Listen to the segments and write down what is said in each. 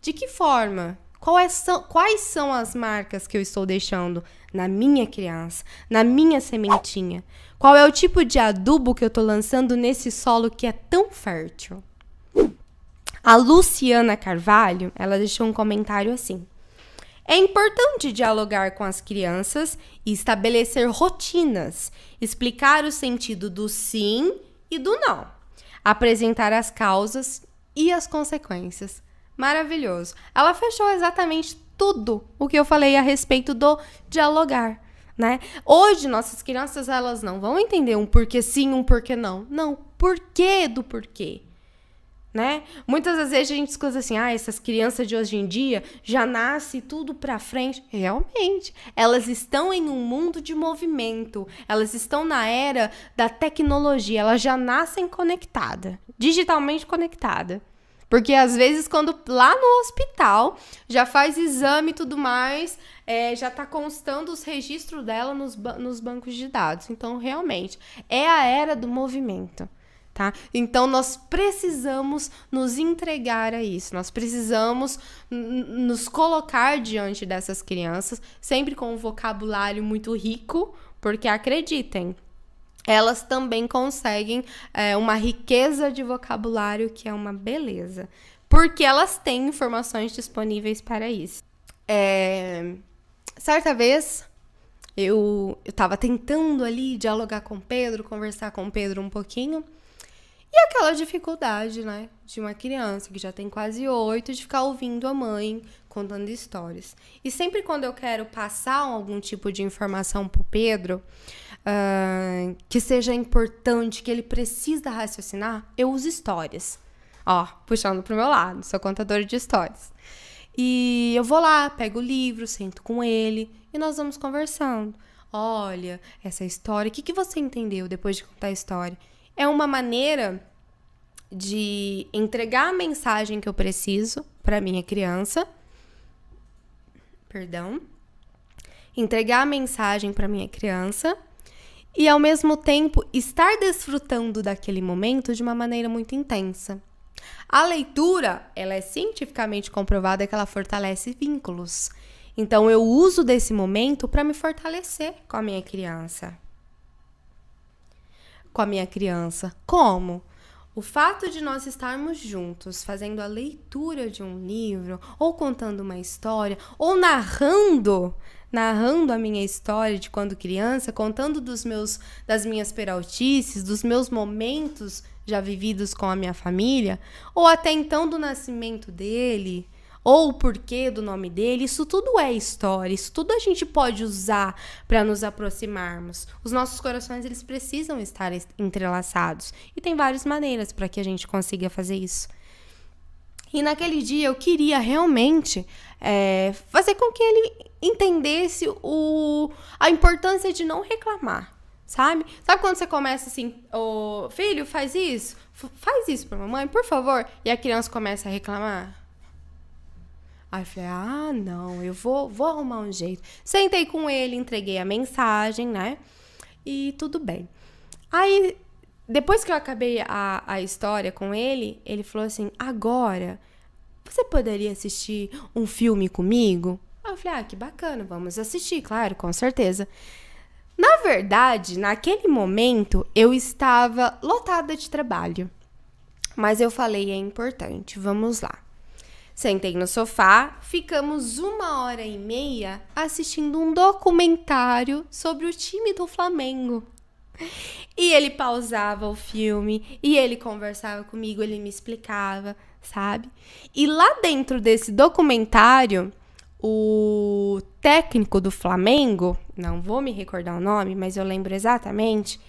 De que forma? Quais são as marcas que eu estou deixando na minha criança, na minha sementinha? Qual é o tipo de adubo que eu estou lançando nesse solo que é tão fértil? A Luciana Carvalho, ela deixou um comentário assim. É importante dialogar com as crianças e estabelecer rotinas, explicar o sentido do sim e do não, apresentar as causas e as consequências. Maravilhoso. Ela fechou exatamente tudo o que eu falei a respeito do dialogar, né? Hoje, nossas crianças, elas não vão entender um porquê sim, um porquê não. Não, porquê do porquê. Né? Muitas das vezes a gente escuta assim, essas crianças de hoje em dia já nascem tudo pra frente. Realmente, elas estão em um mundo de movimento, elas estão na era da tecnologia, elas já nascem conectadas, digitalmente conectadas. Porque às vezes quando lá no hospital já faz exame e tudo mais, já tá constando os registros dela nos bancos de dados. Então, realmente, é a era do movimento. Tá? Então, nós precisamos nos entregar a isso, nós precisamos nos colocar diante dessas crianças, sempre com um vocabulário muito rico, porque acreditem, elas também conseguem uma riqueza de vocabulário que é uma beleza, porque elas têm informações disponíveis para isso. Certa vez, eu estava tentando ali dialogar com o Pedro, conversar com o Pedro um pouquinho, e aquela dificuldade, né, de uma criança que já tem quase 8, de ficar ouvindo a mãe contando histórias. E sempre quando eu quero passar algum tipo de informação pro Pedro, que seja importante, que ele precisa raciocinar, eu uso histórias. Ó, puxando pro meu lado, sou contadora de histórias. E eu vou lá, pego o livro, sento com ele e nós vamos conversando. Olha, essa história, o que você entendeu depois de contar a história? É uma maneira de entregar a mensagem que eu preciso para minha criança. Entregar a mensagem para minha criança e, ao mesmo tempo, estar desfrutando daquele momento de uma maneira muito intensa. A leitura, ela é cientificamente comprovada que ela fortalece vínculos. Então, eu uso desse momento para me fortalecer com a minha criança. Como? O fato de nós estarmos juntos, fazendo a leitura de um livro, ou contando uma história, ou narrando a minha história de quando criança, contando das minhas peraltices, dos meus momentos já vividos com a minha família, ou até então do nascimento dele, ou o porquê do nome dele, isso tudo é história, isso tudo a gente pode usar para nos aproximarmos. Os nossos corações, eles precisam estar entrelaçados e tem várias maneiras para que a gente consiga fazer isso. E naquele dia eu queria realmente fazer com que ele entendesse a importância de não reclamar, sabe? Sabe quando você começa assim, filho, faz isso pra mamãe, por favor, e a criança começa a reclamar? Aí eu falei, não, eu vou arrumar um jeito. Sentei com ele, entreguei a mensagem, né? E tudo bem. Aí, depois que eu acabei a história com ele, ele falou assim, agora, você poderia assistir um filme comigo? Aí eu falei, que bacana, vamos assistir, claro, com certeza. Na verdade, naquele momento, eu estava lotada de trabalho. Mas eu falei, é importante, vamos lá. Sentei no sofá, ficamos 1h30 assistindo um documentário sobre o time do Flamengo. E ele pausava o filme, e ele conversava comigo, ele me explicava, sabe? E lá dentro desse documentário, o técnico do Flamengo, não vou me recordar o nome, mas eu lembro exatamente,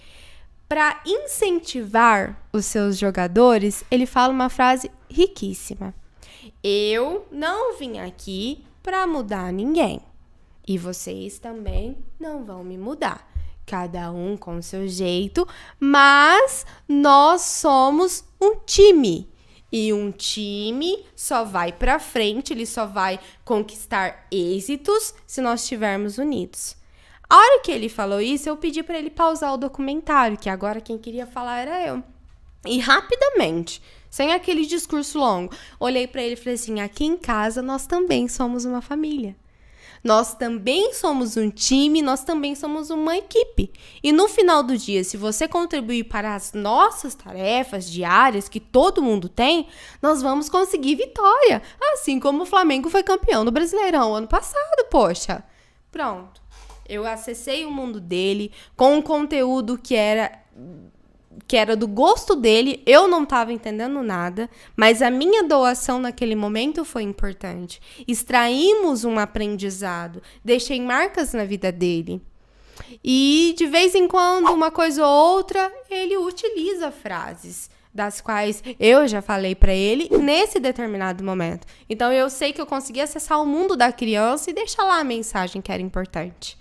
para incentivar os seus jogadores, ele fala uma frase riquíssima. Eu não vim aqui para mudar ninguém. E vocês também não vão me mudar. Cada um com o seu jeito, mas nós somos um time. E um time só vai para frente, ele só vai conquistar êxitos se nós estivermos unidos. A hora que ele falou isso, eu pedi para ele pausar o documentário, que agora quem queria falar era eu. E rapidamente, sem aquele discurso longo. Olhei pra ele e falei assim, aqui em casa nós também somos uma família. Nós também somos um time, nós também somos uma equipe. E no final do dia, se você contribuir para as nossas tarefas diárias, que todo mundo tem, nós vamos conseguir vitória. Assim como o Flamengo foi campeão do Brasileirão ano passado, poxa. Pronto. Eu acessei o mundo dele com um conteúdo que era do gosto dele, eu não estava entendendo nada, mas a minha doação naquele momento foi importante. Extraímos um aprendizado, deixei marcas na vida dele. E de vez em quando, uma coisa ou outra, ele utiliza frases das quais eu já falei para ele nesse determinado momento. Então eu sei que eu consegui acessar o mundo da criança e deixar lá a mensagem que era importante.